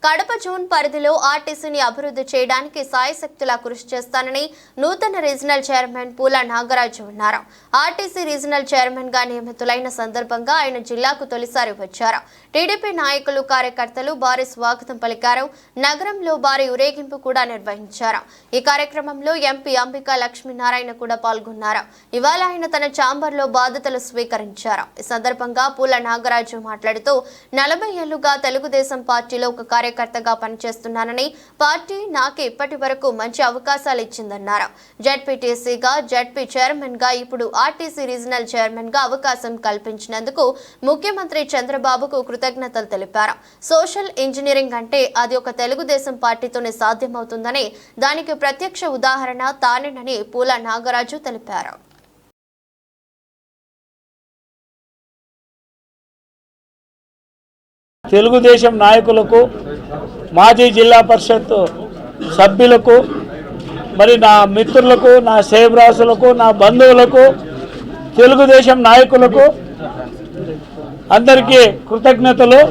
Kadapa zone పరిధిలో ఆర్టీసీని అభివృద్ధి చేయడానికి సాయశక్తులా కృషి చేస్తానని నూతన రీజనల్ చైర్మన్ పూల నాగరాజు అన్నారు. ఆర్టీసీ రీజనల్ చైర్మన్ గా నియమితులైన సందర్భంగా ఆయన జిల్లాకు తొలిసారి వచ్చారు. టీడీపీ నాయకులు కార్యకర్తలు భారీ స్వాగతం పలికారు. నగరంలో భారీ ఊరేగింపు కూడా నిర్వహించారు. ఈ కార్యక్రమంలో ఎంపీ అంబికా లక్ష్మీనారాయణ కూడా పాల్గొన్నారు. ఇవాళ ఆయన తన ఛాంబర్లో బాధ్యతలు స్వీకరించారు. ఈ సందర్భంగా పూల నాగరాజు మాట్లాడుతూ 40 ఏళ్లుగా తెలుగుదేశం పార్టీలో ఒక కార్యకర్తగా పనిచేస్తున్నానని, పార్టీ నాకు ఇప్పటి వరకు మంచి అవకాశాలు ఇచ్చిందన్నారు. జెడ్పీటీసీగా, జెడ్పీ చైర్మన్ గా, ఇప్పుడు ఆర్టీసీ రీజనల్ చైర్మన్ గా అవకాశం కల్పించినందుకు ముఖ్యమంత్రి చంద్రబాబుకు కృతజ్ఞతలు తెలిపారు. సోషల్ ఇంజనీరింగ్ అంటే అది ఒక తెలుగుదేశం పార్టీతోనే సాధ్యమవుతుందని, దానికి ప్రత్యక్ష ఉదాహరణ తానేనని పూల నాగరాజు తెలిపారు. తెలుగుదేశం నాయకులకు, మాజీ జిల్లా పరిషత్ సభ్యులకు, మరి నా మిత్రులకు, నా సేవరాసులకు, నా బంధువులకు, తెలుగుదేశం నాయకులకు అందరికీ కృతజ్ఞతలు.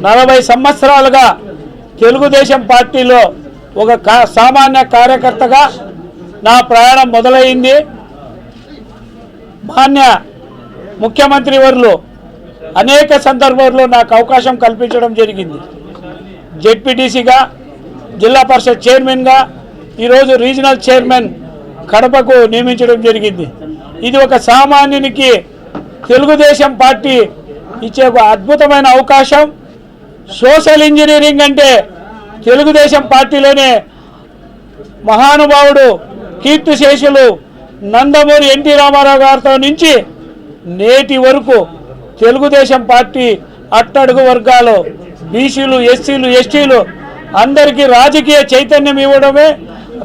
40 సంవత్సరాలుగా తెలుగుదేశం పార్టీలో ఒక సామాన్య కార్యకర్తగా నా ప్రయాణం మొదలైంది. మాన్య ముఖ్యమంత్రి వర్యులు అనేక సందర్భాల్లో నాకు అవకాశం కల్పించడం జరిగింది. జెడ్పీటీసీగా, జిల్లా పరిషత్ చైర్మన్గా, ఈరోజు రీజనల్ చైర్మన్ కడపకు నియమించడం జరిగింది. ఇది ఒక సామాన్యునికి తెలుగుదేశం పార్టీ ఇచ్చే ఒక అద్భుతమైన అవకాశం. సోషల్ ఇంజనీరింగ్ అంటే తెలుగుదేశం పార్టీలోనే మహానుభావుడు, కీర్తిశేషులు నందమూరి ఎన్టీ రామారావు గారితో నుంచి నేటి వరకు తెలుగుదేశం పార్టీ అట్టడుగు వర్గాలు, బీసీలు, ఎస్సీలు, ఎస్టీలు అందరికీ రాజకీయ చైతన్యం ఇవ్వడమే,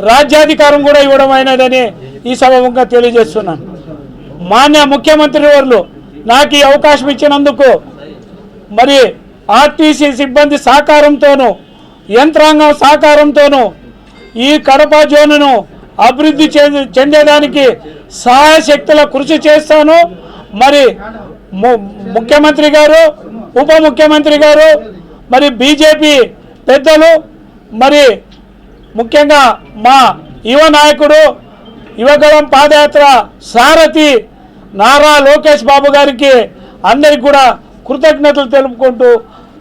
రాజ్యాధికారం కూడా ఇవ్వడం అయినదని ఈ సభముగా తెలియజేస్తున్నాను. మాన్య ముఖ్యమంత్రి వర్యులు నాకు ఈ అవకాశం ఇచ్చినందుకు, మరి ఆర్టీసీ సిబ్బంది సహకారంతోనూ, యంత్రాంగం సహకారంతోనూ ఈ కడప జోనును అభివృద్ధి చెందేదానికి సహాయశక్తుల కృషి చేస్తాను. మరి ముఖ్యమంత్రి గారు, ఉప ముఖ్యమంత్రి గారు, మరి బీజేపీ పెద్దలు, మరి ముఖ్యంగా మా యువ నాయకుడు, యువగళం పాదయాత్ర సారథి నారా లోకేష్ బాబు గారికి అందరికి కూడా కృతజ్ఞతలు తెలుపుకుంటూ